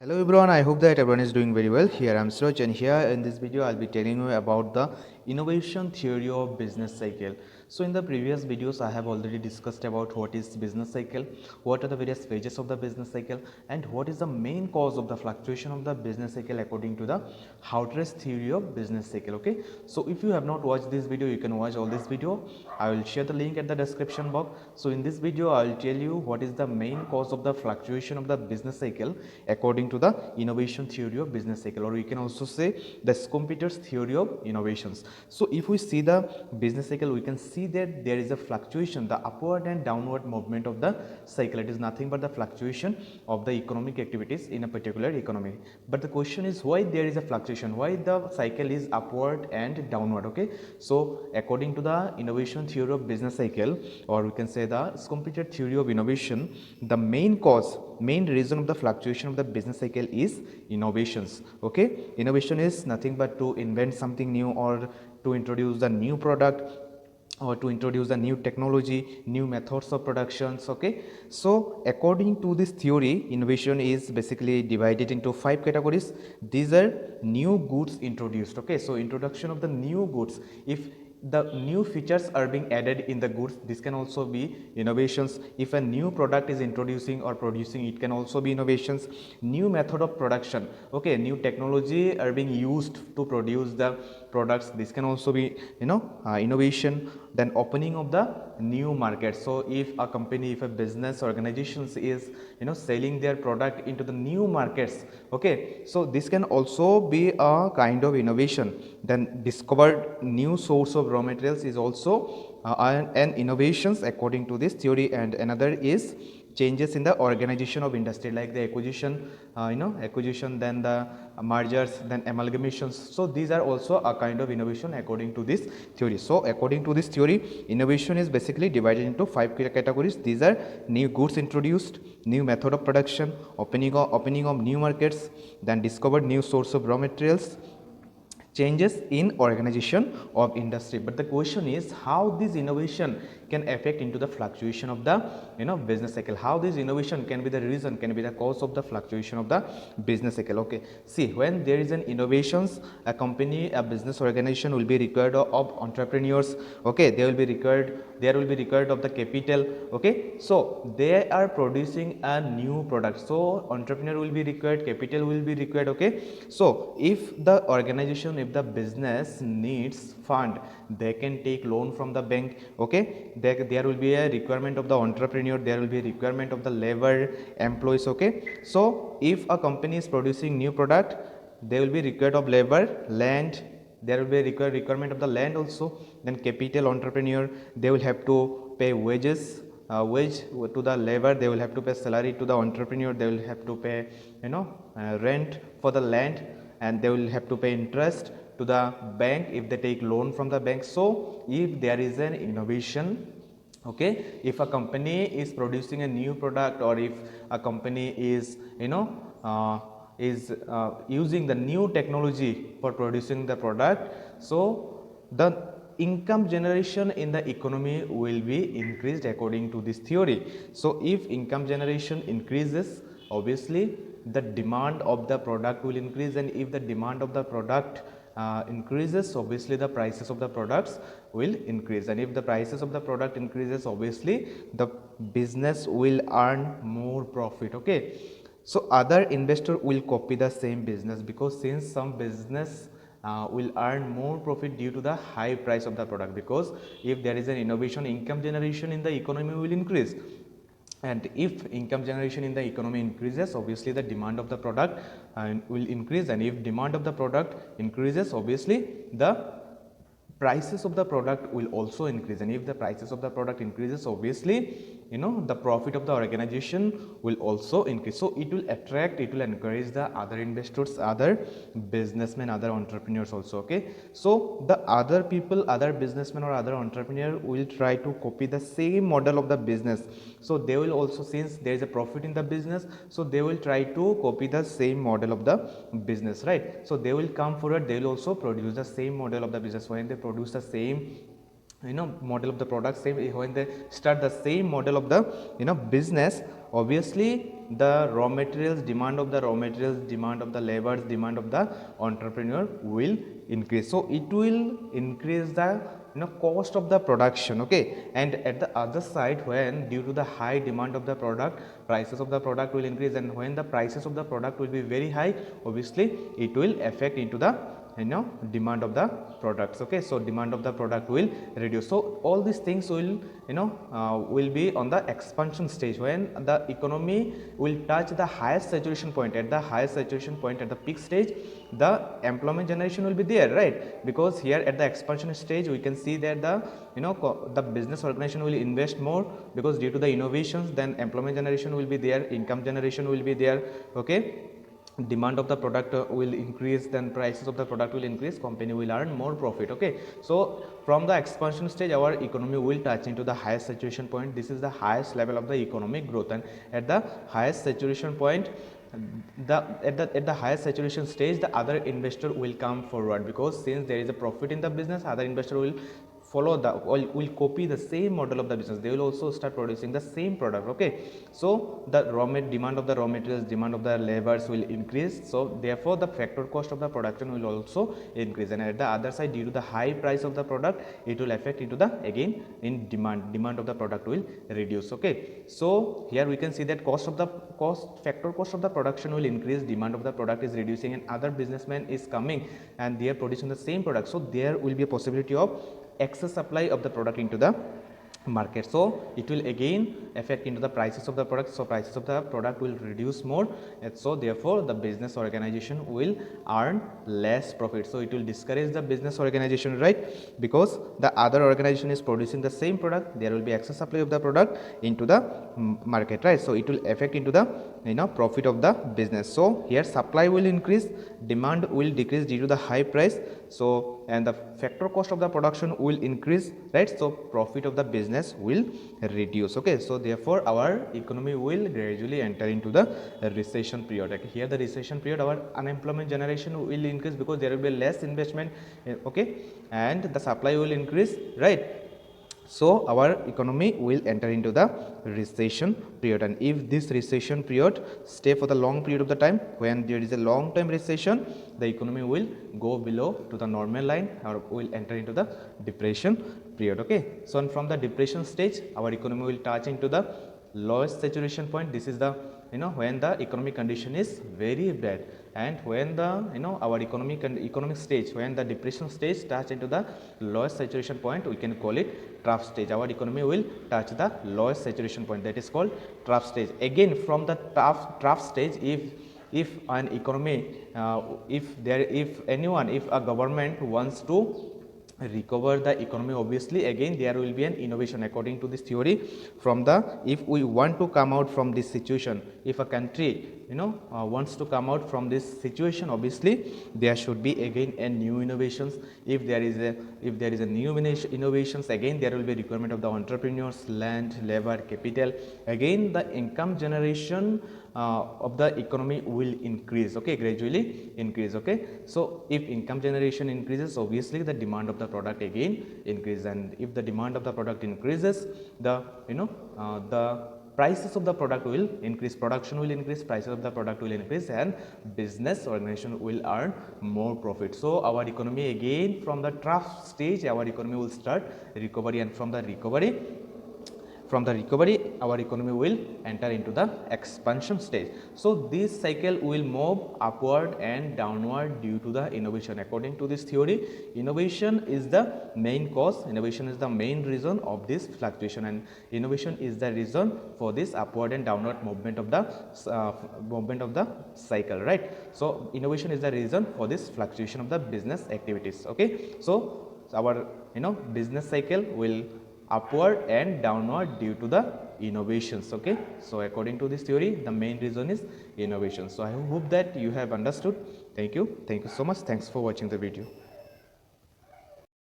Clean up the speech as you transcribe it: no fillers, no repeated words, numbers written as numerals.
Hello everyone, I hope that everyone is doing very well. Here I'm Suraj and here in this video I'll be telling you about the innovation theory of business cycle. So in the previous videos I have already discussed about what is business cycle, what are the various phases of the business cycle and what is the main cause of the fluctuation of the business cycle according to the Hawtrey's theory of business cycle. Okay, so if you have not watched this video you can watch all this video. I will share the link at the description box. So in this video I will tell you what is the main cause of the fluctuation of the business cycle according to the innovation theory of business cycle, or we can also say the Schumpeter's theory of innovations. So if we see the business cycle, we can see that there is a fluctuation, the upward and downward movement of the cycle. It is nothing but the fluctuation of the economic activities in a particular economy. But the question is why there is a fluctuation, why the cycle is upward and downward. Okay, so according to the innovation theory of business cycle, or we can say the Schumpeter theory of innovation, the main cause, main reason of the fluctuation of the business cycle is innovations. Okay, innovation is nothing but to invent something new, or to introduce a new product, or to introduce a new technology, new methods of productions. Okay, so according to this theory, innovation is basically divided into 5 categories. These are new goods introduced. Okay, so introduction of the new goods, if the new features are being added in the goods, this can also be innovations. If a new product is introducing or producing, it can also be innovations. New method of production, okay, new technology are being used to produce the products, this can also be innovation. Then opening of the new market, so if a company, if a business organizations is selling their product into the new markets, okay, so this can also be a kind of innovation. Then discovered new source of raw materials is also an innovations according to this theory. And another is changes in the organization of industry, like the acquisition, acquisition, then the mergers, then amalgamations. So these are also a kind of innovation according to this theory. So according to this theory, innovation is basically divided into 5 categories. These are new goods introduced, new method of production, opening of new markets, then discovered new source of raw materials, changes in organization of industry. But the question is how this innovation can affect into the fluctuation of the business cycle, how this innovation can be the reason, can be the cause of the fluctuation of the business cycle. Okay, see, when there is an innovations, a company, a business organization will be required of entrepreneurs. Okay, they will be required, there will be required of the capital. Okay, so they are producing a new product, so entrepreneur will be required, capital will be required. Okay, so if the organization, if the business needs fund, they can take loan from the bank. Okay, there will be a requirement of the entrepreneur, there will be a requirement of the labor, employees. Okay, so if a company is producing new product, they will be required of labor, land, there will be a requirement of the land also. Then capital, entrepreneur, they will have to pay wages, wage to the labor, they will have to pay salary to the entrepreneur, they will have to pay rent for the land, and they will have to pay interest to the bank if they take loan from the bank. So if there is an innovation, okay, if a company is producing a new product, or if a company is using the new technology for producing the product, so the income generation in the economy will be increased according to this theory. So if income generation increases, obviously the demand of the product will increase, and if the demand of the product increases, obviously the prices of the products will increase, and if the prices of the product increases, obviously the business will earn more profit. Okay, so other investor will copy the same business, because since some business will earn more profit due to the high price of the product, because if there is an innovation, income generation in the economy will increase, and if income generation in the economy increases, obviously the demand of the product will increase, and if demand of the product increases, obviously the prices of the product will also increase, and if the prices of the product increases, obviously the profit of the organization will also increase. So it will attract, it will encourage the other investors, other businessmen, other entrepreneurs also. Okay, so the other people, other businessmen or other entrepreneur will try to copy the same model of the business. So they will also, since there is a profit in the business, so they will try to copy the same model of the business, right? So they will come forward, they will also produce the same model of the business. When they produce the same model of the product, same, when they start the same model of the business, obviously the raw materials, demand of the raw materials, demand of the laborers, demand of the entrepreneur will increase. So it will increase the cost of the production, okay. And at the other side, when due to the high demand of the product, prices of the product will increase, and when the prices of the product will be very high, obviously it will affect into the demand of the products, okay. So demand of the product will reduce. So all these things will will be on the expansion stage. When the economy will touch the highest saturation point, at the highest saturation point, at the peak stage, the employment generation will be there, right? Because here at the expansion stage we can see that the the business organization will invest more, because due to the innovations, then employment generation will be there, income generation will be there, okay. Demand of the product will increase, then prices of the product will increase, company will earn more profit, okay. So from the expansion stage, our economy will touch into the highest saturation point. This is the highest level of the economic growth, and at the highest saturation point, at the highest saturation stage, the other investor will come forward, because since there is a profit in the business, other investor will follow the will copy the same model of the business. They will also start producing the same product, okay. So the demand of the raw materials, demand of the labors will increase, so therefore the factor cost of the production will also increase. And at the other side, due to the high price of the product, it will affect into the again in demand of the product will reduce, okay. So here we can see that factor cost of the production will increase, demand of the product is reducing, and other businessman is coming and they are producing the same product. So there will be a possibility of excess supply of the product into the market. So it will again affect into the prices of the product. So prices of the product will reduce more, and so therefore the business organization will earn less profit. So it will discourage the business organization, right? Because the other organization is producing the same product, there will be excess supply of the product into the market, right? So it will affect into the profit of the business. So here supply will increase, demand will decrease due to the high price, so and the factor cost of the production will increase, right? So profit of the business will reduce, okay. So therefore our economy will gradually enter into the recession period, okay. Here the recession period, our unemployment generation will increase, because there will be less investment, okay, and the supply will increase, right? So our economy will enter into the recession period, and if this recession period stay for the long period of the time, when there is a long time recession, the economy will go below to the normal line, or will enter into the depression period, okay. So and from the depression stage, our economy will touch into the lowest saturation point. This is the when the economic condition is very bad, and when the our economic stage, when the depression stage touch into the lowest saturation point, we can call it trough stage. Our economy will touch the lowest saturation point, that is called trough stage. Again from the trough stage, if an economy if a government wants to recover the economy, obviously again there will be an innovation. According to this theory, from the if we want to come out from this situation, if a country wants to come out from this situation, obviously there should be again a new innovations. If there is a new innovations, again there will be requirement of the entrepreneurs, land, labor, capital. Again the income generation of the economy will increase, okay, gradually increase, okay. So if income generation increases, obviously the demand of the product again increases, and if the demand of the product increases, the the prices of the product will increase, production will increase, prices of the product will increase, and business organization will earn more profit. So our economy again from the trough stage, our economy will start recovery, and from the recovery our economy will enter into the expansion stage. So this cycle will move upward and downward due to the innovation. According to this theory, innovation is the main cause, innovation is the main reason of this fluctuation, and innovation is the reason for this upward and downward movement of the cycle, right? So innovation is the reason for this fluctuation of the business activities, okay. So our business cycle will upward and downward due to the innovations, okay. So according to this theory, the main reason is innovation. So I hope that you have understood. Thank you so much. Thanks for watching the video.